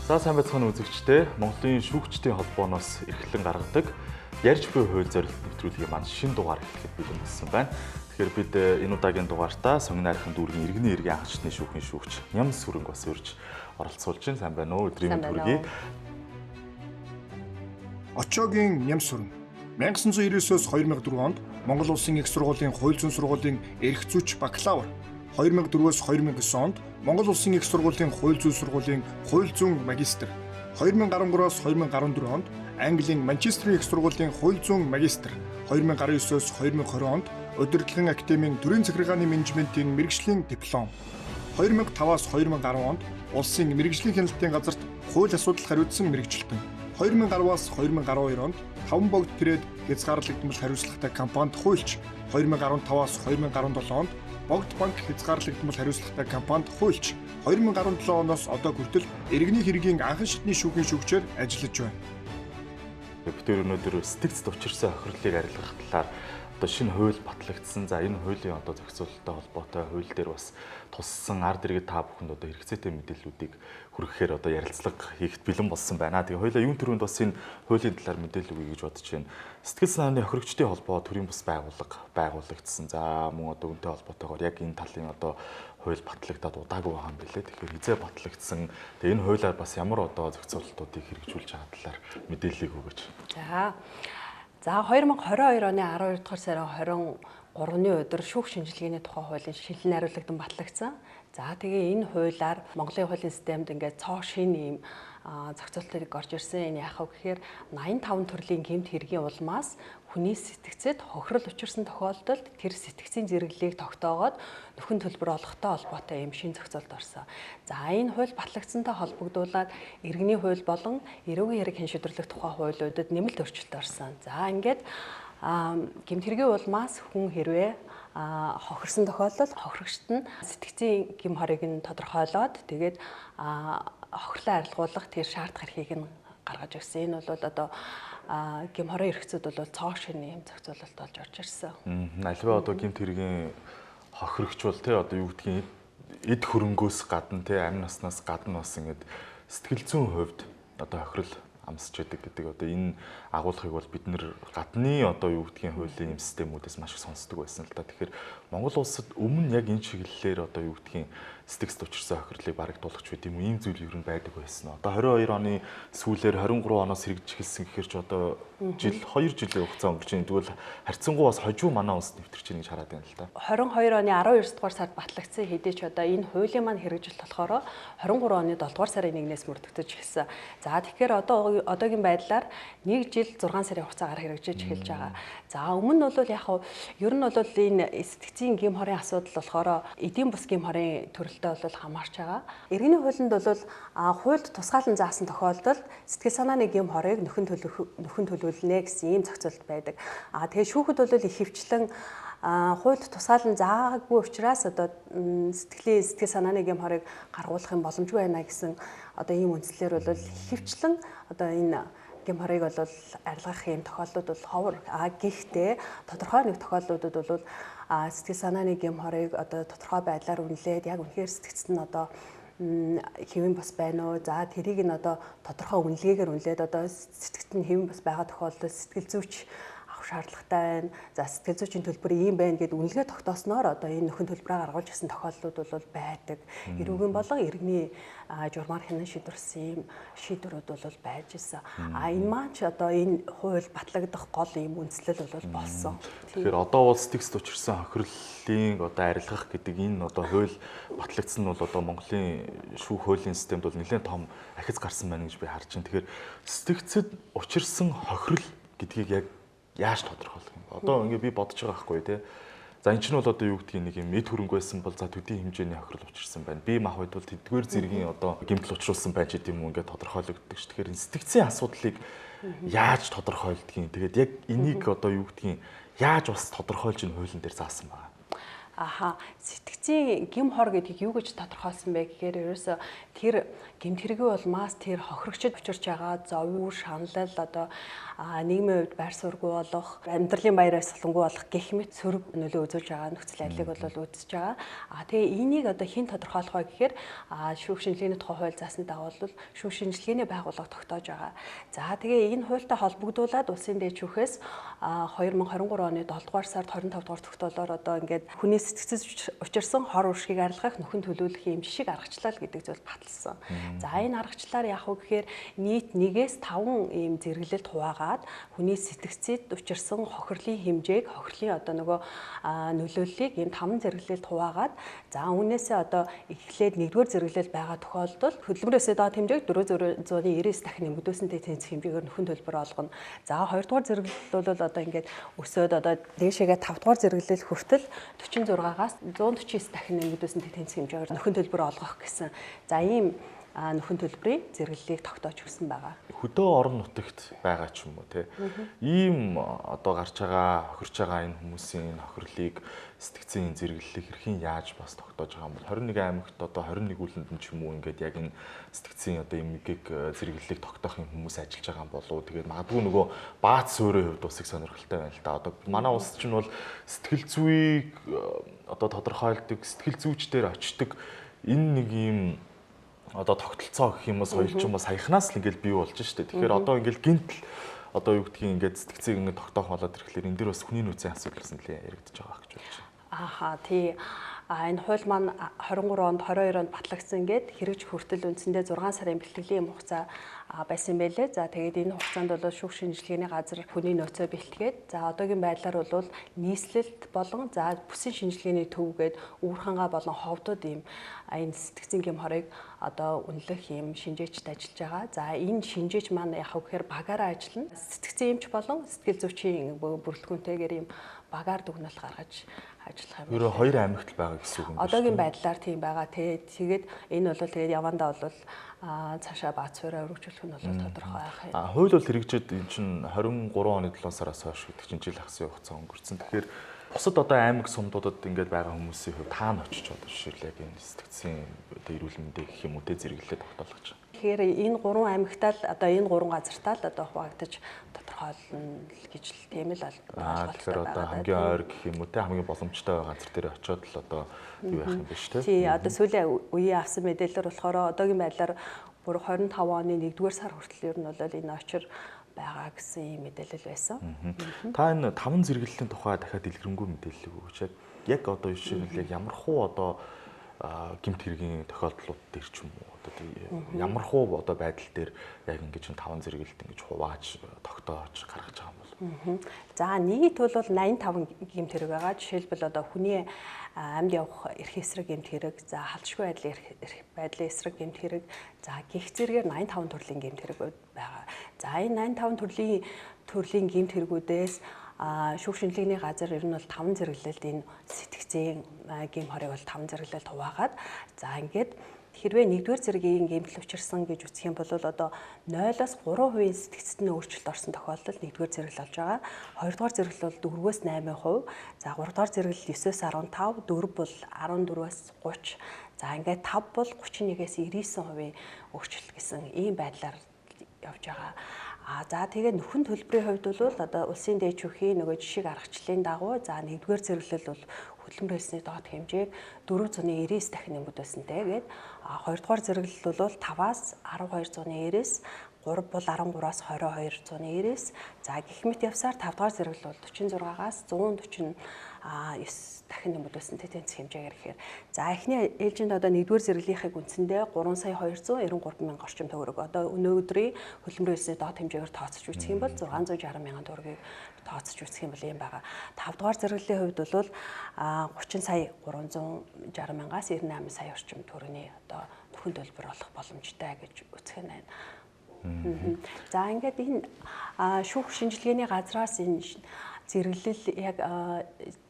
За сайн байцгаана үзэгчдээ. Монголын шүүгчдийн холбооноос эрхлэн гаргадаг ярьж буй хууль зорилт нэвтрүүлгийн маань шинэ дугаар эхлэхэд бэлэн болсон байна. Тэгэхээр бид энэ удаагийн дугаартаа Сонгон найрхан дүүргийн иргэний эргийн анхчны шүүхийн шүүгч Ням Сүрэнг бас урьж оролцуулж байна. Сайн байна уу? Өдрийн төргий. Очоогийн Ням Сүрэн 1999-өөс 2004 онд Монгол Улсын их сургуулийн хууль зүйн сургуулийн эрх зүйч бакалавр, 2004-өөс 2009 онд Монгол Улсын их сургуулийн хууль зүйн сургуулийн хууль зүйн магистр, 2013-оос 2014 онд Английн Манчестерийн их сургуулийн хууль зүйн магистр, 2019-өөс 2020 онд Удирдлагын академийн төрийн захиргааны менежментийн мэргэжлийн диплом, 2005-аас 2010 онд Улсын мэргэжлийн хяналтын газарт хууль асуудал хариуцсан мэргэжилтэн, 2010-аас 2012 онд Таван богд трейд хязгаарлагдмал хариуцлагатай компанид хуульч, 2015-аас 2017 онд Богд банк хязгаарлагдмал хариуцлагатай компанид хуульч, 2017 оноос одоо хүртэл иргэний хэргийн анхан шатны шүүхийн шүүгчээр ажиллаж байна. Бид өнөөдөр сэтгцэд учирсан хохирлыг арилгах талаар одоо шинэ хууль батлагдсан. За энэ хуулийн одоо зохицуулалттай холбоотой хууль дээр бас туссан ард иргэд та бүхэнд одоо хэрэгцээтэй мэдээллүүдийг хүргэхээр одоо ярилцлага хийхэд бэлэн болсон байна. Тэгээ хоёулаа юун төрөнд бас энэ хуулийн талаар мэдээлэл өгье гэж бодож байна. Сэтгэл санааны хохирогчдын холбоо төрийн бас байгууллага байгуулагдсан. За мөн одоо үүнтэй холбоотойгоор яг энэ талын одоо хууль батлагдаад удаагүй байгаа юм билээ. Тэгэхээр хизээ батлагдсан. Тэгээ энэ хуулиар бас ямар одоо зохицуулалтуудыг хэрэгжүүлж байгаа талаар мэдээллийг өгөөч. За 2022 оны 12 дугаар сарын 23-ны өдөр шүүх шинжилгээний тухай хуулийн шилэн найруулагдан батлагдсан. За тэгээ энэ хуулиар Монголын хуулийн системд ингээд цоо шинэ ийм зохицуултыг орж ирсэн. Энэ яах вэ гэхээр 85 төрлийн гэмт хэргийн улмаас хүний сэтгцэд хохирол учирсан тохиолдолд тэр сэтгцийн зэрэглэлийг тогтоогоод нөхөн төлбөр олохтой холбоотой ийм шинэ зохицуулт орсон. За энэ хууль батлагдсантай холбогдуулаад иргэний хууль болон эрүүгийн хэрэг хэн шийдвэрлэх тухай хуулиудад нэмэлт өөрчлөлт орсон. За ингээд гэмт хэргийн улмаас хүн хэрвээ хохирсон тохиолдолд хохирогчт нь сэтгцийн гэм хорыг нь тодорхойлоод тэгээд хохирлоо арилгуулах тэр шаардлага эрхийг нь гаргаж өгсөн. Энэ бол одоо гэм хорын эрхцүүд бол цоо шинэ юм зохицуулалт болж орж ирсэн. Альва одоо гэмт хэргийн хохирогч бол тий одоо юу гэдгийг эд хөрөнгөөс гадна тий амь наснаас гадна бас ингээд сэтгэл зүйн хувьд одоо хохирол амсч яадаг гэдэг одоо энэ агуулгыг бол бид нэр гадны одоо юу гэдгийг хуулийн юм системүүдээс маш их сонсдог байсан л да. Тэгэхээр Монгол улсад өмнө яг энэ чиглэлээр одоо юу гэдгийг сэтгцэд учирсан хохирлыг бараг дуулгач байт юм ийм зүйл ер нь байдаг байсан. Одоо 22 оны сүүлээр 23 оноос хэрэгжиж эхэлсэн гэхээр ч одоо жил 2 жилийн хугацаа өнгөрч байна. Тэгвэл харьцангуй бас хожуу манай улс нэвтэрч байгааг хараад байна л да. 22 оны 12 дугаар сард батлагдсан хэдий ч одоо энэ хуулийн маань хэрэгжилт болохоор 23 оны 7 дугаар сарын 1-ээс мөрдөгдөж эхэлсэн. За тэгэхээр одоогийн байдлаар 1 жил 6 сарын хугацаагаар хэрэгжиж эхэлж байгаа. За өмнө нь бол яг ер нь бол энэ сэтгцийн гэм хорын асуудал болохоор эдийн бус гэм хорын төрөлтэй бол хамаарч байгаа. Иргэний хуулинд бол хуульд тусгаалan заасан тохиолдолд сэтгэл санааны гэм хорыг нөхөн төлөвлөнө гэсэн ийм зохицуулт байдаг. Тэгээ шүүхэд бол ихэвчлэн хуульд тусгаалan заагаагүй учраас одоо сэтгэл санааны гэм хорыг гаргуулах юм боломжгүй байна гэсэн одоо ийм үндслээр бол ихэвчлэн одоо энэ гэм хорыг бол арилгах юм тохиолдлууд бол ховор. Гэхдээ тодорхой нэг тохиолдлуудад бол сэтгэл санааны гэм хорыг одоо тодорхой байдлаар үнэлээд яг үнэхээр сэтгцэд нь одоо хэвэн бас байна уу? За тэрийг нь одоо тодорхой үнэлгээгээр үнэлээд одоо сэтгцэд нь хэвэн бас байгаа тохиолдолд сэтгэл зүйч шаардлагатай байна. За сэтгэл зүйчийн төлбөр ийм байна гэдээ үнэлгээ тогтоосноор одоо энэ нөхөн төлбөрөө гаргуулж ирсэн тохиолдлууд бол байдаг. Эрүүгийн болон иргэний журмаар хянан шийдвэрлсэн ийм шийдвэрүүд бол байж ирсэн. Энэ маань ч одоо энэ хууль батлагдах гол ийм үндслэл бол болсон. Тэгэхээр одоо бол сэтгцэд учирсан хохирлын одоо арилгах гэдэг энэ одоо хууль батлагдсан нь бол одоо Монголын шүүх хуулийн системд бол нэлээд том ахиц гарсан байна гэж би харж байна. Тэгэхээр сэтгцэд учирсан хохирол гэдгийг яг яаж тодорхойлох юм бэ? Одоо ингээ би бодож байгаа байхгүй тий. За эн чинь бол одоо юу гэдгийг нэг юм эд хөрөнгө байсан бол за төдий хэмжээний хохирол учирсан байна. Би мах үед бол тэдгээр зэргийн одоо гэмтэл учруулсан байж гэдэг юм ингээ тодорхойлогддог ш. Тэгэхээр сэтгцийн асуудлыг яаж тодорхойлдгийг тэгээд яг энийг одоо юу гэдгийг яаж бас тодорхойлж ин хуулийн дээр заасан байгаа. Сэтгцийн гим хор гэдгийг юу гэж тодорхойлсон бэ гэхээр ерөөсө тэр гэмт хэрэг улмаас тэр хохирогчд учирч байгаа зовёр, шаналл одоо нийгмийн хувьд байр суурьгүй болох, амьдралын баяраа солонгүй болох гэх мэт сөрөг нөлөө үзүүлж байгаа нөхцөл байдлыг бол үзэж байгаа. Тэгээ энийг одоо хэн тодорхойлох вэ гэхээр шүүх шинжилгээний тухай хууль заасны дагуу бол шүүх шинжилгээний байгууллага тогтоож байгаа. За тэгээ энэ хуультай холбогдуулаад улсын дээд шүүхээс 2023 оны 7 дугаар сард 25 дугаар тогтоолоор одоо ингээд хүний сэтгцэд учирсан хор уршгийг арилгах нөхөн төлөвлөх юм жишийг аргачлал гэдэг зүйл баталсан. За энэ аргачлалаар яах вэ гэхээр нийт 1-5 ийм зэрэглэлд хуваагаад хүний сэтгцэд учирсан хохирлын хэмжээг, хохирлын одоо нөгөө нөлөөллийг ийм 5 зэрэглэлд хуваагаад за үүнээсээ одоо эхлээд 1-р зэрэглэл байгаа тохиолдолд хөдөлмөрөөсөө доод хэмжээг 499 дахин нэмэгдүүлсэнтэй тэнцэх хэмжээгээр нөхөн төлбөр олгоно. За 2-р зэрэглэл бол одоо ингээд өсөөд одоо дээшээгээ 5-р зэрэглэл хүртэл 46-аас 149 дахин нэмэгдүүлсэнтэй тэнцэх хэмжээгээр нөхөн төлбөр олгох гэсэн. За ийм нөхөн төлбөрийн зэрэглэлийг тогтоож өгсөн байгаа. Хөдөө орон нутагт байгаа ч юм уу те. Ийм одоо гарч байгаа, хохирч байгаа энэ хүмүүсийн хохирлыг сэтгцийн зэрэглэлийг хэрхэн яаж бас тогтоож байгаа юм бол 21 аймагт одоо 21 үлэнд нь ч юм уу ингээд яг энэ сэтгцийн одоо эмгээг зэрэглэлийг тогтоох юм хүмүүс ажиллаж байгаа юм болов уу. Тэгээд магадгүй нөгөө баац суурийн хувьд бас их сонирхолтой байна л да. Одоо манай улс чинь бол сэтгэл зүйг одоо тодорхойлдог, сэтгэл зүйчдэр очдог энэ нэг юм одоо тогтолцоо гэх юм уу соёлчин бас саяхнаас л ингээл бий болж штэ. Тэгэхээр одоо ингээл гинтл одоо юу гэдгийг ингээд сэтгцийг ингээд тогтоох болоод ирэхлээр энэ дэр бас хүний нөөцийн асуудал гэсэн нэлээд яригдчих байгаа гэж бодож байна. Тий. Энэ хууль маань 23 онд 22 онд батлагдсан гээд хэрэгж хүртэл үндсэндээ 6 сарын бэлтгэлийн хугацаа байсан байлээ. За тэгээд энэ хугацаанд бол шүүх шинжилгээний газар хүний нөөцөө бэлтгээд за одоогийн байдлаар бол нийслэлт болон за бүсийн шинжилгээний төвгээд үүрхангаа болон ховдод ийм энэ сэтгцийн гим хорыг одоо үнэлэх ийм шинжээчд ажиллаж байгаа. За энэ шинжээч маань яг гэхээр багаараа ажиллана. Сэтгцийн эмч болон сэтгэл зүйчийн бүрэлдэхүүнтэйгээр ийм багаар дүгнэлт гаргаж ажиллах юм. Өөрө хоёр аймагт л байгаа гэсэн үг юм. Одоогийн байдлаар тийм байгаа. Тэгээд энэ бол тэгээд явандаа бол цаашаа бац суурь өргөжүүлэх нь бол тодорхой байх юм. Хууль бол хэрэгжээд эн чинь 23 оны 7 сараас хойш гэдэг чинь жил ахсан хугацаа өнгөрцөн. Тэгэхээр бусад одоо аймаг сумдуудад ингээд байгаа хүмүүсийн хувьд таана очиж одоо жишээлбэл яг энэ сэтгцийн одоо эрүүл мэндийн гэх юм уу тэ зэрэглэлээ тогтоолгож байгаа. Тэгэхээр энэ 3 аймагтаа л одоо энэ 3 газартаа л одоо хуваагдаж тодорхойлно гэж л тийм л тэгэхээр одоо хамгийн ойр гэх юм уу те хамгийн боломжтой газар дээр очиод л одоо юу яах юм бэ шүү те. Тий одоо сүүлийн үеийн авсан мэдээлэлээр болохоор одоогийн байдлаар бүр 25 оны 1-р сар хүртэл ер нь бол энэ очир байгаа гэсэн юм мэдээлэл байсан. Та энэ 5 зэрэглэлийн тухай дахиад дэлгэрэнгүй мэдээлэл өгөөч. Яг одоо жишээлбэл яг ямар хуу одоо гэмт хэргийн тохиолдлууд дээр ч юм уу одоо ямар хуу одоо байдал дээр яг ингэж 5 зэрэглэлт ингэж хувааж тогтоож гаргаж байгаа юм бол. За нийт бол 85 гэмт хэрэг байгаа. Жишээлбэл одоо хүний амьд явах эрх эсрэг гэмт хэрэг, за халдшгүй байдлын эсрэг гэмт хэрэг, за гих зэрэгээр 85 төрлийн гэмт хэрэг байгаа. За энэ 85 төрлийн гэмт хэрэгүүдээс шүүх шинжилгээний газар ер нь бол 5 зэрэглэлд энэ сэтгцийн гим хорыг бол 5 зэрэглэлд хуваагаад за ингээд хэрвээ 1-р зэргийн гэмтэл учирсан гэж үзэх юм бол одоо 0-аас 3% сэтгцэд нь өөрчлөлт орсон тохиолдолд 1-р зэрэгэл болж байгаа. 2-р зэрэгэл бол 4-өөс 8%, за 3-р зэрэгэл 9-өөс 15, 4 бол 14-өөс 30. За ингээд 5 бол 31-ээс 99% өөрчлөлт гэсэн ийм байдлаар явж байгаа. За тэгээд нөхөн төлбөрийн хувьд бол одоо улсын дээд шүүхийн нөгөө жишийг аргачлалын дагуу за 1-р зэрэглэл бол хөдөлмөрөөсний доод хэмжээг 499 дахин нэмэгдүүлсэнтэй гээд 2-р зэрэглэл бол 5-аас 1299, 3 бол 13-аас 2299, за гэх мэт явсаар 5-р зэрэглэл бол 46-аас 149 дахин нэмэгдүүлсэнтэй тэнцэх хэмжээгээр ихээр за эхний ээлжинд одоо 1-р зэрэглэлийнхээ үндсэндээ 3,293 мянган орчим төгрөг одоо өнөөдрийн хөдөлмөрөөсний доод хэмжээгээр тооцож үзэх юм бол 660 мянган төгрөгийг тооцож үзэх юм бол юм байгаа. 5-р зэрэглэлийн хувьд бол 30 сая 360 мянгаас 98 сая орчим төгрөгийн одоо нөхөн төлбөр олох боломжтой гэж үзэх нь байна. За ингээд энэ шүүх шинжилгээний газраас энэ зэрэглэл яг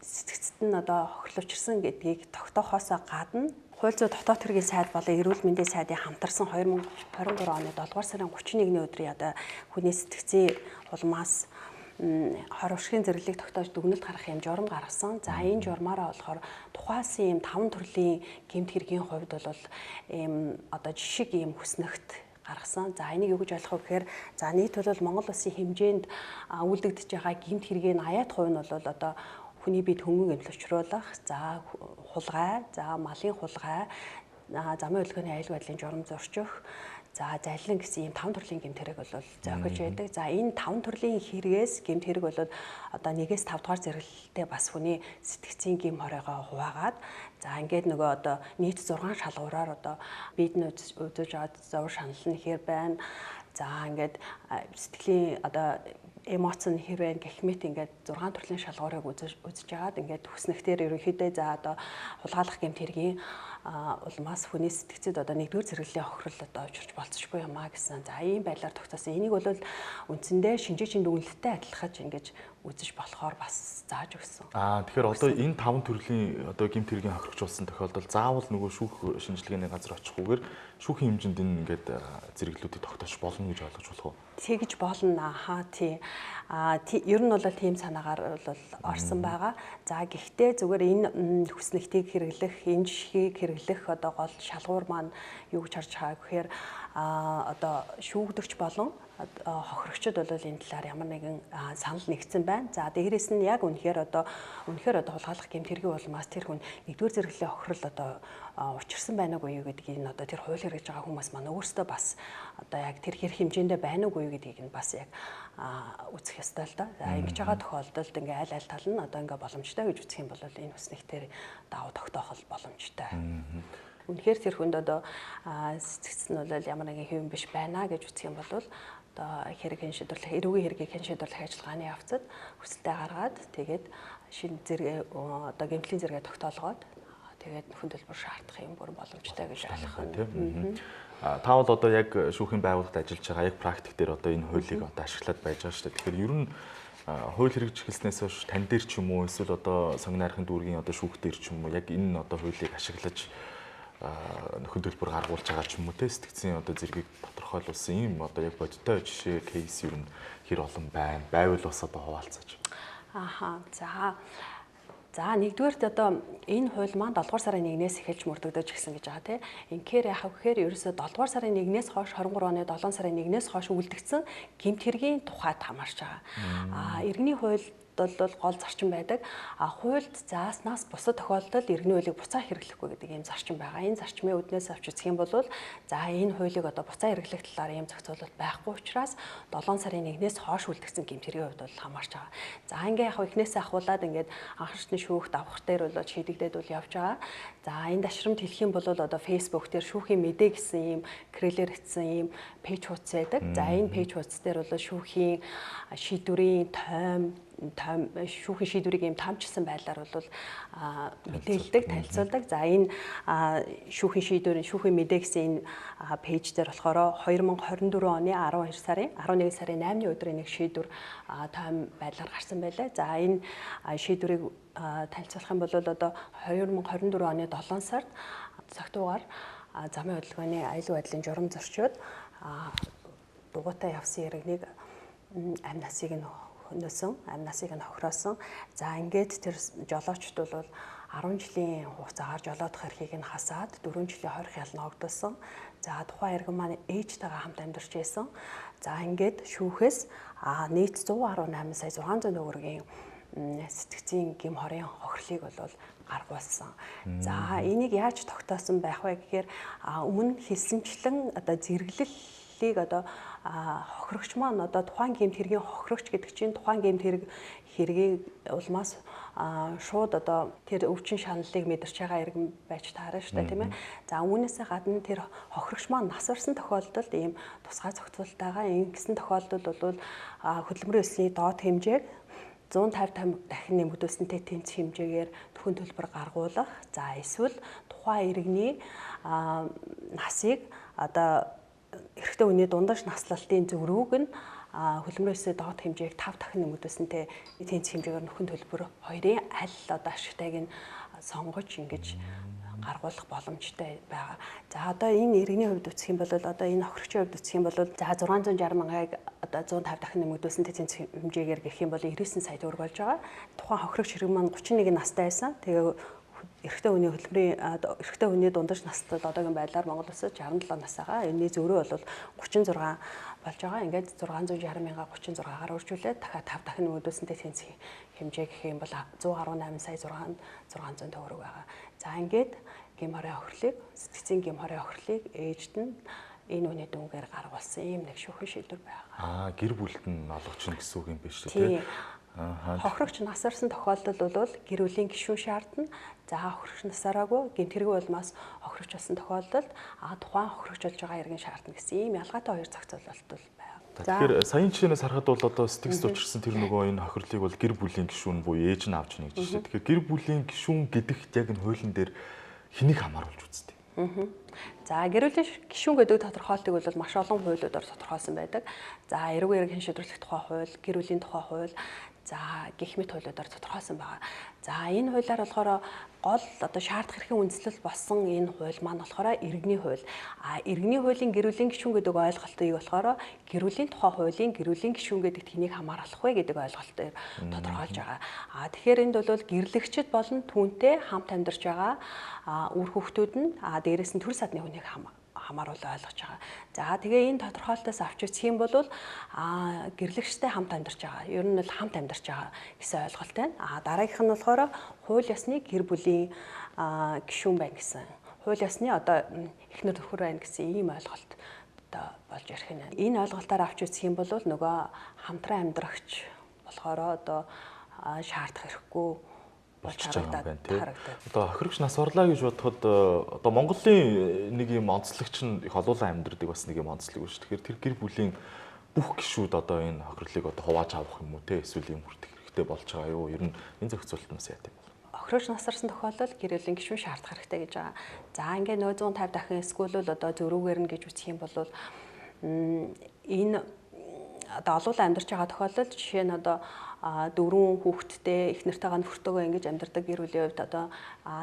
сэтгцэд нь одоо хохирлуулчихсан гэдгийг тогтоохоос гадна хууль зүйн дотоод хэргийн сайд болон эрүүл мэндийн сайдын хамтарсан 2023 оны 7 дугаар сарын 31-ний өдрийн одоо хүний сэтгцийн улмаас уршигын зэрэглэлийг тогтоож дүгнэлт гаргах юм журам гаргасан. За энэ журмаараа болохоор тухайн юм 5 төрлийн гэмт хэргийн хувьд бол ийм одоо жишг ийм хүснэгт гаргасан. За энийг юу гэж ойлгох вэ гэхээр за нийт бол Монгол улсын хэмжээнд үйлдэгдэж байгаа гэмт хэргийн 80% нь бол одоо хүний биед хөнгөн эмнэлэгчруулах, за хулгай, за малын хулгай, замын хөдөлгөөний аюул байдлын журам зөрчих, за залилан гэсэн ийм 5 төрлийн гэмт хэрэг бол зохиж байдаг. За энэ 5 төрлийн хэрэгээс гэмт хэрэг бол одоо 1-5 дугаар зэрэглэлтэй бас хүний сэтгцийн гэм хоройгоо хуваагаад за ингээд нөгөө одоо нийт 6 шалгуураар одоо биедний үзэж аваад зовор шанал нь хэр байна. За ингээд сэтгэлийн одоо эмоц нь хэр байна гэх мэт ингээд 6 төрлийн шалгуурыг үзэж агаад ингээд хүснэгтэр ерөнхийдөө за одоо хулгайлах гэмт хэргийн улмаас хүний сэтгцэд одоо 1-р зэрэглэлийн хохирол одоо учирч болцсохгүй юмаа гэсэн. За ийм байдлаар тогтоосон. Энийг бол үндсэндээ шинжээчийн дүгнэлттэй адилхаж ингэж үзэж болохоор бас зааж өгсөн. Тэгэхээр одоо энэ 5 төрлийн одоо гэмт хэргийн хохирогчулсан тохиолдолд заавал нөгөө шүүх шинжилгээний газар очихгүйгээр шүүхийн хэмжээнд энэ ингээд зэрэглэлүүдийг тогтоож болно гэж ойлгож болох уу? Тэгж болно. Тий. Ер нь бол тийм санаагаар бол орсон байгаа. За гэхдээ зүгээр энэ хүснэгтийг хэрэглэх, энэ жишгийг хэрэглэх одоо гол шалгуур маань юу гэж харж байгаа гэхээр одоо шүүгдэгч болон хохирогчд бол энэ талаар ямар нэгэн санал нэгдсэн байна. За дээрээс нь яг үнэхээр одоо хулгайлах гэмт хэргийн улмаас тэр хүн 1-р зэрэглэлийн хохирол одоо учирсан байна уугүй юу гэдгийг нь одоо тэр хууль хэрэгж байгаа хүмүүс маань өөрсдөө бас одоо яг тэр хэр хэмжээндээ байна уугүй юу гэдгийг нь бас яг үзэх ёстой л да. За ингэж байгаа тохиолдолд ингээ аль тал нь одоо ингээ боломжтой гэж үзэх юм бол энэ хүснэгтэр давуу тогтоох боломжтой. Үнэхээр тэр хүнд одоо сэтгцэн нь бол ямар нэгэн хэвэн биш байна гэж үзэх юм бол одоо хэргийн шийдвэрлэх, эрүүгийн хэргийг хэн шийдвэрлэх ажиллагааны явцад хүсэлтээ гаргаад тэгээд шинэ зэрэг одоо гэмтлийн зэрэгээ тогтоолгоод тэгээд нөхөн төлбөр шаардах юм бүр боломжтой гэж ойлгох юм. Та бол одоо яг шүүхийн байгууллагад ажиллаж байгаа, яг практик дээр одоо энэ хуулийг одоо ашиглаад байж байгаа шүү дээ. Тэгэхээр ер нь хууль хэрэгжүүлснээс хойш тань дээр ч юм уу эсвэл одоо сонгон найрхын дүүргийн одоо шүүх дээр ч юм уу яг энэ одоо хуулийг ашиглаж нөхөн төлбөр гаргуулж байгаа ч юм уу те сэтгцийн одоо зэргийг тодорхойлуулсан юм одоо яг бодиттой жишээ кейс ер нь хэр олон байвал бас одоо хуваалцаач. За нэгдүгээрт одоо энэ хууль маань 7 дугаар сарын 1-ээс эхэлж мөрдөгдөж гисэн гэж байгаа тийм. Инхээр яхав гэхээр ерөөсөө 7 дугаар сарын 1-ээс хойш 23 оны 7 сарын 1-ээс хойш үлдэгдсэн гэмт хэргийн тухайд хамаарч байгаа. Иргэний хуульд бол гол зарчим байдаг. Хуульд зааснаас бусад тохиолдолд иргэний хуулийг буцаа хэрэглэхгүй гэдэг ийм зарчим байгаа. Энэ зарчмын үднээс авч үзэх юм бол за энэ хуулийг одоо буцаа хэрэглэх талаар ийм зохицуулалт байхгүй учраас 7 сарын 1-ээс хойш үлдэгдсэн гэмт хэргийн хувьд бол хамаарч байгаа. За ингээ яг эхнээсээ ахуулаад ингээд анхаарчны шүүх давхар дээр бол шийдэгдээд бол явж байгаа. За энэ дашрамд хэлэх юм бол одоо Facebook дээр шүүхийн мэдээ гэсэн ийм крэлэр хийсэн ийм пэйж хуудас байдаг. За энэ пэйж хуудас дээр бол шүүхийн шийдвэрийн шүүхийн шийдвэрийг ийм таамчилсан байдлаар бол мэдээлдэг, танилцуулдаг. За энэ шүүхийн шийдвэрийн шүүхийн мэдээ гэсэн энэ пэйж дээр болохоор 2024 оны 11 сарын 8-ны өдрийн нэг шийдвэр тайм байдлаар гарсан байлаа. За энэ шийдвэрийг танилцуулах юм бол одоо 2024 оны 7 сард цагтуугаар замын хөдөлгөөний аюулгүй байдлын журам зорчиод дугуйтай явсан иргэнийг амь насыг нь хөнөөсөн, амь насыг нь хохироосон. За ингээд тэр жолоочд бол 10 жилийн хугацаагаар жолоодох эрхийг нь хасаад 4 жилийн хорих ялна огдсон. За тухайн иргэн маань ээжтэйгээ хамт амьдарч байсан. За ингээд шүүхээс нийт 118 сая 600 төгрөгийн сэтгцийн гэм хорийн хохирлыг бол гаргуулсан. За энийг яаж тогтоосон байх вэ гэхээр өмнө хэлсэнчлэн одоо зэрэглэлийг одоо хохирогч маань одоо тухайн гэмт хэргийн хохирогч гэдэг чинь тухайн гэмт хэргийг улмаас шууд одоо тэр өвчин шаналлыг мэдэрч байгаа иргэн байж таарна шүү дээ тийм ээ. За үүнээсээ гадна тэр хохирогч маань насварсан тохиолдолд ийм тусгай зохицуулалтайгаа ингэсэн тохиолдолд бол хөдөлмөрийн өслийн доод хэмжээг 150 дахин нэмэгдүүлсэнтэй тэмцэх хэмжээгээр нөхөн төлбөр гаргуулах. За эсвэл тухайн иргэний насыг одоо эрэгтэй хүний дундаж наслалтын зөврүүг нь хөдөлмөрөөсөө доод хэмжээг 5 дахин нэмэгдүүлсэнтэй тэмцэх хэмжээгээр нөхөн төлбөр хоёрын аль одоо ашигтайг нь сонгож ингэж гаргуулах боломжтой байгаа. За одоо энэ иргэний хувьд үсэх юм бол одоо энэ хохирогчийн хувьд үсэх юм бол за 660 мянгыг одоо 150 дахин нэмэгдүүлсэнтэй тэнцэх хэмжээгээр гэх юм бол 99 сая төгрөг болж байгаа. Тухайн хохирогч хэрэг маань 31 настай байсан. Тэгээ эрэгтэй хүний хөтөлбөрийн эрэгтэй хүний дундаж настад одоогийн байдлаар Монгол улсад 67 нас байгаа. Энэний зөрүү бол 36 болж байгаа. Ингээд 660 мянга 36-аар үржүүлээд дахиад 5 дахин нэмэгдүүлсэнтэй тэнцэх хэмжээ гэх юм бол 118 сая 600 төгрөг байгаа. За ингээд гим хорийн охирлыг сэтгцийн гим хорийн охирлыг ээжд нь энэ үнэ дүнгээр гаргуулсан ийм нэг шүүхэн шийдвэр байгаа. Гэр бүлд нь олгочихно гэсэн үг юм биш үү тий. Хохирогч насарсан тохиолдолд бол гэр бүлийн гишүүн шаардна. За хохирогч насараагүй гэмт хэрэг улмаас хохирогч болсон тохиолдолд тухайн хохирогч болж байгаа иргэн шаардна гэсэн ийм ялгаатай хоёр зохицуулалт бол байна. Тэгэхээр саяын жишээнээс харахад бол одоо сэтгэл зүйчилсэн тэр нөгөө энэ хохирлыг бол гэр бүлийн гишүүн буюу ээж нь авч нэг жишээ. Тэгэхээр гэр бүлийн гишүүн гэдэгт яг энэ хуулийн дээр хэнийг хамааруулж үзтээ? За гэр бүлийн гишүүн гэдэг тодорхойлтыг бол маш олон хуулиудаар тодорхойлсон байдаг. За эрүүг эрэг хэн шийдвэрлэх тухай хууль, гэр бүлийн тухай хууль, за гэх мэт хуулиудаар тодорхойлсон байгаа. За энэ хуулиар болохоор гол одоо шаардах эрхийн үндэслэл болсон энэ хууль маань болохоор иргэний хууль. Иргэний хуулийн гэр бүлийн гишүүн гэдэг ойлголтыг болохоор гэр бүлийн тухай хуулийн гэр бүлийн гишүүн гэдэгт хэнийг хамааруулах вэ гэдэг ойлголтоор тодорхойлж байгаа. Тэгэхээр энд бол гэрлэгчд болон түүнтэй хамт амьдарч байгаа үр хүүхдүүд нь дээрээс нь төр садны хүнийг хамааруулан ойлгож байгаа. За тэгээ энэ тодорхойлолтоос авч үзэх юм бол гэрлэгчтэй хамт амьдарч байгаа. Ер нь бол хамт амьдарч байгаа гэсэн ойлголт байна. Дараагийнх нь болохоор хууль ёсны гэр бүлийн гишүүн байна гэсэн. Хууль ёсны одоо эхнэр нөхөр байна гэсэн ийм ойлголт одоо болж ирэх нь. Энэ ойлголтоор авч үзэх юм бол нөгөө хамтран амьдрагч болохоор одоо шаардах хэрэггүй болж харагдаад байна. Одоо хохирогч нас орлаа гэж бодоход одоо Монголын нэг юм онцлогч нь их олуулан амьдрдаг бас нэг юм онцлог биш. Тэгэхээр тэр гэр бүлийн бүх гишүүд одоо энэ хохирлыг одоо хувааж авах юм уу те эсвэл юм хүртэх хэрэгтэй болж байгаа юу? Ер нь энэ зохицуултнаас яа гэв. Хохирогч насарсан тохиолдолд гэр бүлийн гишүүн шаардах хэрэгтэй гэж байгаа. За ингээд 150 дахин эсвэл одоо зөрүүгээр нь гэж үсэх юм бол энэ одоо олуулан амьдарч байгаа тохиолдолд жишээ нь одоо 4 хүүхэдтэй их нартайгаа нөхөртөөгөө ингэж амьдардаг гэр бүлийн хувьд одоо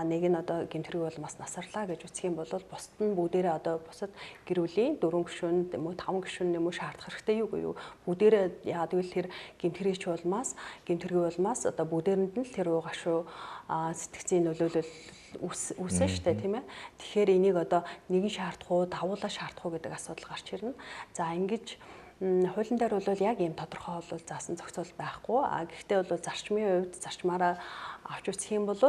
нэг нь одоо гэмт хэрэг бол бас насарлаа гэж үсэх юм бол бусад нь бүгдээрээ одоо бусад гэр бүлийн 4 гишүүн юм уу 5 гишүүн юм уу шаардах хэрэгтэй юу гэв. Бүгдээрээ яа гэвэл тэр гэмт хэрэг улмаас одоо бүгдээрэнд нь л тэр гашуу сэтгцийн нөлөөлөл үүсэн шүү дээ тийм ээ. Тэгэхээр энийг одоо нэгэн шаардах уу, давуулаа шаардах уу гэдэг асуудал гарч ирнэ. За ингэж хуулийн дээр бол яг ийм тодорхой бол заасан зохицуул байхгүй. Гэхдээ бол зарчмын хувьд зарчмаараа авч үзэх юм бол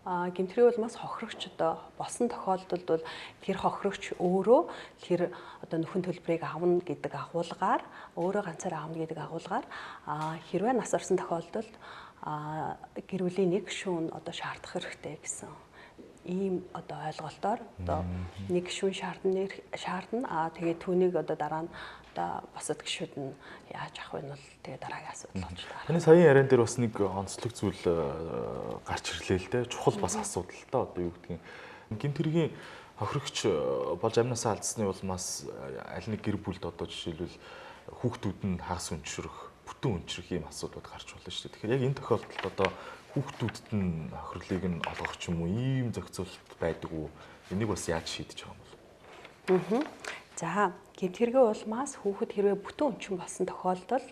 гэмтрийн улмаас хохирогч одоо болсон тохиолдолд бол тэр хохирогч өөрөө тэр одоо нөхөн төлбөрийг авна гэдэг агуулгаар өөрөө ганцаараа авна гэдэг агуулгаар хэрвээ нас орсон тохиолдолд гэр бүлийн нэг гишүүн одоо шаардах хэрэгтэй гэсэн ийм одоо ойлголтоор одоо нэг гишүүн шаардна тэгээд түүнийг одоо дараа нь одоо босод гишүүд нь яаж авах вэ нь бол тэгээ дараагийн асуудал болж байна. Таны саяын яриан дээр бас нэг онцлог зүйл гарч ирлээ л дээ. Чухал бас асуудал та одоо юу гэдгийг гэмт хэргийн хохирогч болж амнасаа алдсны улмаас аль нэг гэр бүлд одоо жишээлбэл хүүхдүүд нь хагас өнчрөх, бүтэн өнчрөх ийм асуудлууд гарч болно шүү дээ. Тэгэхээр яг энэ тохиолдолд одоо хүүхдүүдэд нь хохирлыг нь олгох ч юм уу ийм зохицуулалт байдаг уу? Энийг бас яаж шийдэж байгаа юм бол? За гэмт хэргийн улмаас хүүхэд хэрвээ бүтэн өнчин болсон тохиолдолд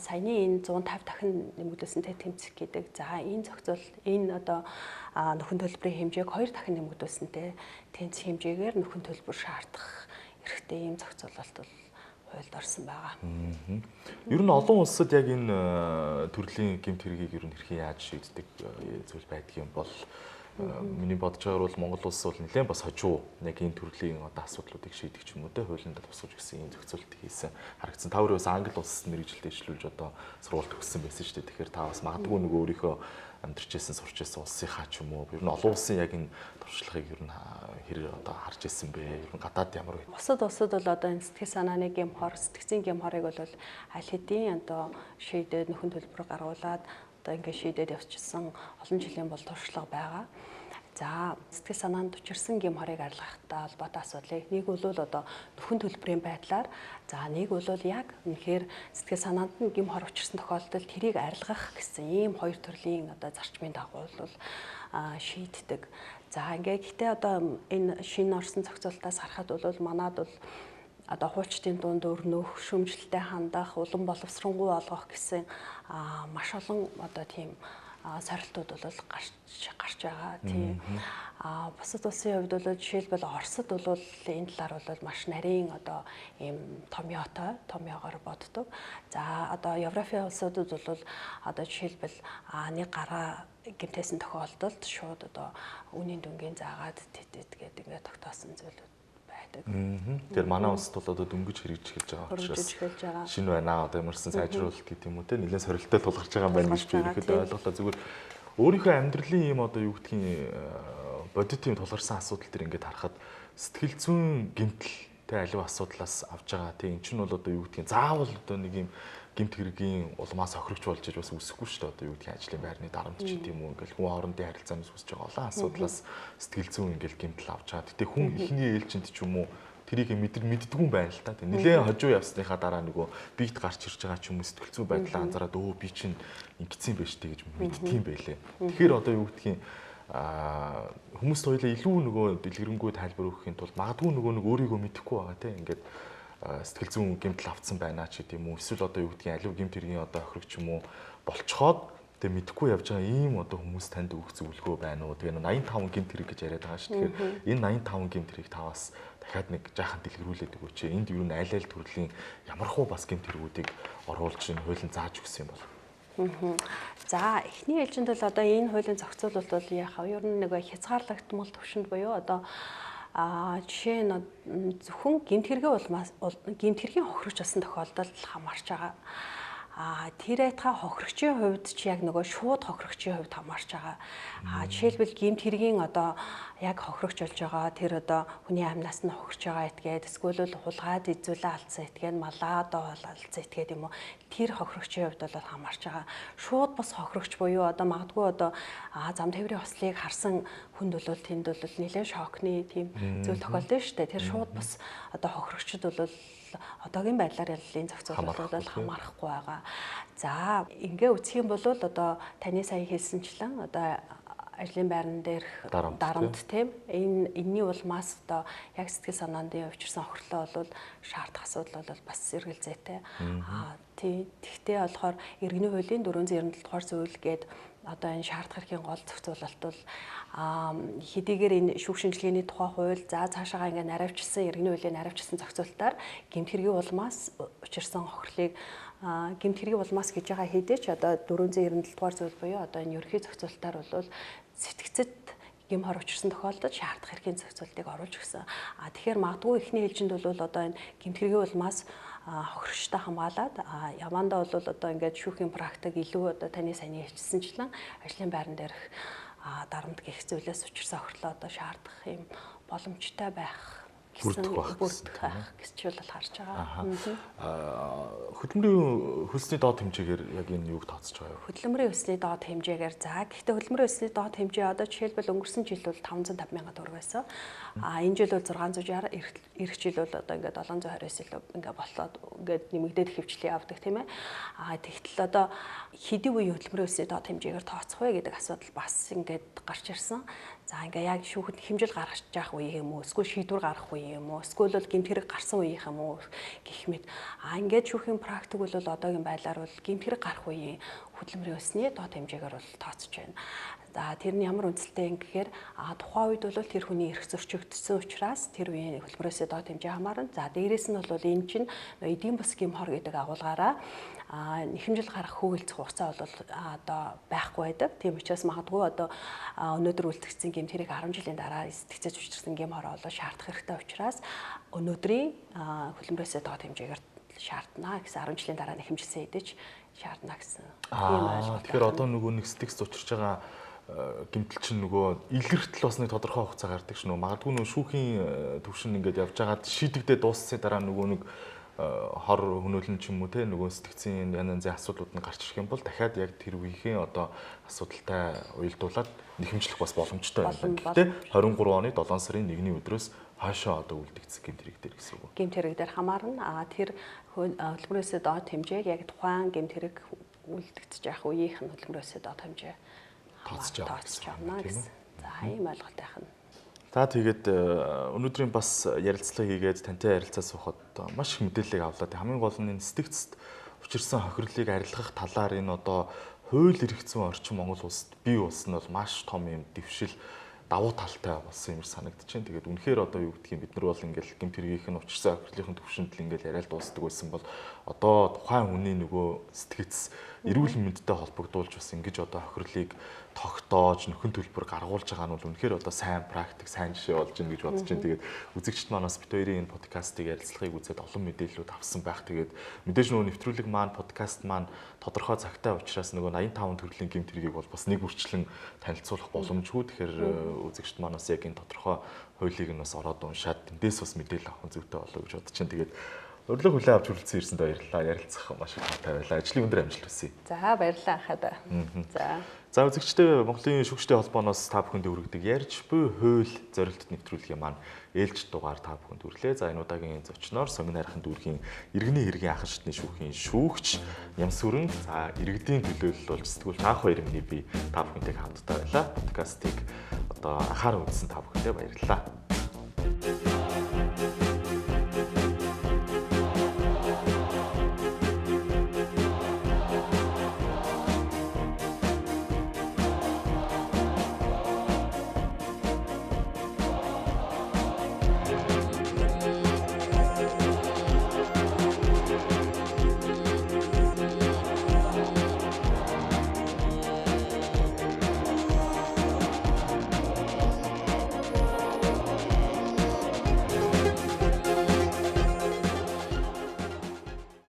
саяны энэ 150 дахин нэмэгдүүлсэнтэй тэмцэх гэдэг. За энэ зохицуулалт энэ одоо нөхөн төлбөрийн хэмжээг 2 дахин нэмэгдүүлсэнтэй тэнцэх хэмжээгээр нөхөн төлбөр шаардах эрхтэй ийм зохицуулалт бол хуульд орсон байгаа. Ер нь олон улсад яг энэ төрлийн гэмт хэргийг ер нь хэрхэн яаж шийддэг зүйл байдаг юм бол миний бодож байгаагаар бол Монгол улс бол нэлээд бас хожуу яг энэ төрлийн одоо асуудлуудыг шийдэх ч юм уу те хуулинд тусгаж гисэн ийм зохицуулалт хийсэн харагдсан. Та өөрөө бас Англи улсад мэрэгжилтэд дэвшлүүлж одоо сургууль төгссөн байсан шүү дээ. Тэгэхээр та бас магадгүй нөгөө өөрийнхөө амьдарч байсан сурч байсан улсынхаа ч юм уу ер нь олон улсын яг энэ туршлагыг ер нь хэрэг одоо харж ирсэн бэ? Ер нь гадаад ямар вэ? Бусад улсад бол одоо энэ сэтгэл санааны гэмхор, сэтгцийн гэмхорыг бол аль хэдийн одоо шийдээд нөхөн төлбөр гаргуулад одоо ингээд шийдээд явчихсан олон жилийн бол туршлага байгаа. За сэтгэл санаанд учирсан гэмт хорыг арилгахтай холбоотой асуудлыг нэг бол одоо нөхөн төлбөрийн байдлаар нэг бол яг үнэхээр сэтгэл санаанд нь гэмт хор учирсан тохиолдолд тэрийг арилгах гэсэн ийм хоёр төрлийн одоо зарчмын дагуу бол шийддэг. За гэхдээ одоо энэ шинэ орсон зохицуулалтаас харахад бол манад бол одоо хуульчдын дунд өрнөх, шөмжлөлтэй хандах, улам боловсронгуй олгох гэсэн маш олон одоо тийм сорилтууд бол гарч байгаа тийм. Бусад улсын хувьд бол жишээлбэл Оросд бол энэ талаар бол маш нарийн одоо ийм томьёогоор боддог. За одоо Европын улсуудад бол одоо жишээлбэл нэг гараа гэмтээсэн тохиолдолд шууд одоо үнийн дүнгийн заагаад тэтэд гэдэг ингээд тогтоосон зүйлүүд байдаг. Тэгэхээр манай улсад бол одоо дөнгөж хэрэгжиж эхэлж байгаа учраас шинэ байна одоо ямарсан сайжруулалт гэдэг юм уу те нэлээд сорилттой тулгарч байгаа юм байна гэж би ихэд ойлголоо. Зүгээр өөрийнхөө амьдралын ийм одоо юу гэдгийг бодит юм тулгарсан асуудал төр ингээд харахад сэтгэл зүйн гэмтэлтэй аливаа асуудлаас авж байгаа. Тийм эн чинь бол одоо юу гэдгийг заавал одоо нэг юм гэмт хэргийн улмаас хохирогч болж иж бас үсэхгүй шүү дээ. Одоо юу гэдгийг ажлын байрны дарамт ч гэдэг юм уу ингээл хүн хоорондын харилцаанаас үсэж байгаа олон асуудлаас сэтгэл зүйн ингээл гэмтэл авч байгаа. Гэтэ хүн ихний ээлжинд ч юм уу тэрийг мэддэггүй байна л та. Нилээн хожуу явсныхаа дараа нөгөө биет гарч ирж байгаа ч юм уу сэтгэл зүй байдлаа анзаараад би чинь ингэсэн байж тээ гэж мэдтiin байлээ. Тэгэхээр одоо юу гэдгийг хүмүүс хоёлаа илүү нөгөө дэлгэрэнгүй тайлбар өгөхийн тулд магадгүй нөгөө нэг өөрийгөө мэдэхгүй байгаа те ингээд сэтгэл зүйн гэмтэл авцсан байна ч гэдэм үү эсвэл одоо юу гэдгийг алив гэмт хэргийн одоо охирогч юм уу болцоход тэгээ мэдэхгүй явж байгаа ийм одоо хүмүүс танд өгөх зөвлөгөө байна уу тэгээ 85 гэмт хэрэг гэж яриад байгаа шүү. Тэгэхээр энэ 85 гэмт хэрэг таваас дахиад нэг жаахан дэлгэрүүлээд өгөөч. Энд юу н аль төрлийн ямархуу бас гэмт хэрэгүүдийг оруулж энэ хуулийн зааж өгсөн юм бол. За эхний ээлжинд бол одоо энэ хуулийн зохицуулалт бол яхаа ер нь нэг хязгаарлагдмал төвшөнд буюу одоо жишээ нь зөвхөн гэмт хэргийн хохирогч болсон тохиолдолд хамаарч байгаа. Тэр айтха хохирогчийн хувьд ч яг нөгөө шууд хохирогчийн хувьд хамаарч байгаа. Жишээлбэл гэмт хэргийн одоо яг хохирогч болж байгаа тэр одоо хүний амнаас нь хохирч байгаа этгээд эсвэл хулгайд эзүүлээ алдсан этгээд малаа одоо алдсан этгээд юм уу тэр хохирогчийн хувьд бол хамаарч байгаа. Шууд бас хохирогч буюу одоо магадгүй одоо зам тээврийн хослыг харсан хүнд бол тэнд бол нэлээд шокны тийм зүйл тохиолдсон шүү дээ. Тэр шууд бас одоо хохирогчд бол одоогийн байдлаар яллын зохицуулалт бол хамаарахгүй байгаа. За ингээ үсэх юм бол одоо таны сая хэлсэнчлэн одоо ажлын байран дээрх дарамт тийм энэний улмаас одоо яг сэтгэл санаанд өвчрсөн охирлоо бол шаардах асуудал бол бас эргэлзээтэй. Тэгтээ болохоор иргэний хуулийн 497 дугаар зүйл гээд одоо энэ шаардах хэргийн гол зохицуулалт бол хэдийгээр энэ шүүх шинжилгээний тухай хууль цаашаага ингээ наривчилсан иргэний хуулийн наривчилсан зохицуулалтаар гэмт хэргийн улмаас учирсан хохирлыг гэмт хэргийн улмаас гэж байгаа хэдий ч одоо 497 дугаар зүйл буюу одоо энэ ерөнхий зохицуулалтаар бол сэтгцэд гэмт хор учирсан тохиолдолд шаардах хэргийн зохицуултыг оруулж өгсөн. Тэгэхээр магадгүй эхний ээлжинд бол одоо энэ гэмт хэргийн улмаас хохирогчтой хамгаалаад явандаа бол одоо ингээд шүүхийн практик илүү одоо таны саяны хэлсэнчлэн ажлын байран дээрх дарамт гэх зүйлээс учирсан хохирлоо одоо шаардах юм боломжтой байх бүрдэх байх гэж бол харж байгаа. Хөдөлмөрийн хөлсний доод хэмжээгээр яг энэ юуг тооцож байгаа юу? Хөдөлмөрийн хөлсний доод хэмжээгээр гэхдээ хөдөлмөрийн хөлсний доод хэмжээ одоо жишээлбэл өнгөрсөн жил бол 550 сая төгрөг байсан. Энэ жил бол 660, эх жил бол одоо ингээд 729 илүү ингээд болоод ингээд нэмэгдээд хэвчлээ явдаг тийм ээ. Тэгтэл одоо хэдий үеийн хөдөлмөрийн хөлсний доод хэмжээгээр тооцох вэ гэдэг асуудал бас ингээд гарч ирсэн. За ингээ яг шүүхэд хэмжил гаргаж яах үе юм уу? Эсвэл шийдвэр гаргах үе юм уу? Эсвэл бол гэмт хэрэг гарсан үе юм уу гэх мэт. Ингээд шүүхийн практик бол одоогийн байдлаар бол гэмт хэрэг гарах үеийн хөдөлмөрийн хөлсний доод хэмжээгээр бол тооцож байна. За тэр нь ямар үндэслэлтэй юм гэхээр тухайн үед бол тэр хүний эрх зөрчигдсөн учраас тэр үеийн хөдөлмөрөөсөө доод хэмжээ хамаарна. За дээрэс нь бол энэ чинь эдийн бус гэм хор гэдэг агуулгаараа нэхэмжил гарах хөөгөлцөх хугацаа бол одоо байхгүй байдаг. Тийм учраас магадгүй одоо өнөөдөр үлдгэсэн гэмт хэрэг 10 жилийн дараа сэтгцэж учирсан гэм хороо бол шаардах хэрэгтэй учраас өнөөдрийн хөдөлмөрөөсөө доод хэмжээгээр шаардна гэсэн 10 жилийн дараа нэхэмжилсэн хэдэж шаардна гэсэн тийм ойлголт. Тэгэхээр одоо нөгөө нэг сэтгцэж учирч байгаа гэмтэл чинь нөгөө илэртэл бас нэг тодорхой хугацаа гардаг ш нь магадгүй нөгөө шүүхийн төвшин ингээд явж байгаад шийдэгдээ дууссан дараа нөгөө нэг хор хөнөөлөн ч юм уу те нөгөө сэтгцийн янз янзын асуудлууд нь гарч ирэх юм бол дахиад яг тэр үеийн одоо асуудалтай уялдуулаад нэхэмжлэх бас боломжтой байна. Гэхдээ 23 оны 7 сарын 1-ний өдрөөс хаашаа одоо үлдэгдсэн гэмт хэрэг дээр гэсэн үг. Гэмт хэрэг дээр хамаарна. Тэр хөдөлмөрөөсөө доод хэмжээг яг тухайн гэмт хэрэг үлдэгдэж явах үеийнх нь хөдөлмөрөөсөө доод хэмжээ тооцож авна гэсэн. За ийм ойлголттой хань. За тэгээд өнөөдрийн бас ярилцлага хийгээд тантай ярилцаа суухад маш их мэдээллийг авлаа. Хамгийн гол нь энэ сэтгцэд учирсан хохирлыг арилгах талаар энэ одоо хууль эрх зүйн орчин Монгол улсад бий болсон нь бол маш том юм дэвшил давуу талтай болсон юм санагдаж байна. Тэгээд үнэхээр одоо юу гэдгийг бид нар бол ингээл гэмт хэргийнх нь учирсан хохирлын төвшөнд л ингээл яриад дуусдаг байсан бол одоо тухайн хүний нөгөө сэтгц эрүүл мэндтэй холбогдуулж бас ингэж одоо хохирлыг тогтоож нөхөн төлбөр гаргуулж байгаа нь бол үнэхээр одоо сайн практик, сайн жишээ болж байна гэж бодож байна. Тэгээд үзэгчд манаас бит хоёрын энэ подкастыг ярилцлагыг үзээд олон мэдээллүүд авсан байх. Тэгээд мэдээж нөгөө нэвтрүүлэг маань, подкаст маань тодорхой цагтай учраас нөгөө 85 төрлийн гэмт хэргийг бол бас нэг үрчлэн танилцуулах боломжгүй. Тэгэхээр үзэгчд манаас яг энэ тодорхой хуулийг нь бас ороод уншаад эндээс бас мэдээлэл авах зүйтэй болоо гэж бодож байна. Тэгээд урилга хүлээн авч хүрэлцэн ирсэнд баярлалаа. Ярилцах маш их таатай байлаа. Ажлын өндөр амжилт хүсье. За баярлалаа хаад. За үзэгчдээ Монголын шүүгчдийн холбооноос та бүхэнд хүргэдэг ярьж буй хууль зорилтод нэвтрүүлгийн маань ээлж дугаар та бүхэнд хүрлээ. За энэ удаагийн зочноор Сонгон хайрхан дүүргийн иргэний хэргийн анхан шатны шүүхийн шүүгч Нямсүрэн, за иргэдийн төлөөлөл болж сэтгүүл таах хоёр миний би та бүхэнтэй хамтдаа байлаа. Подкастыг одоо анхааран үзсэн та бүхэндээ баярлалаа.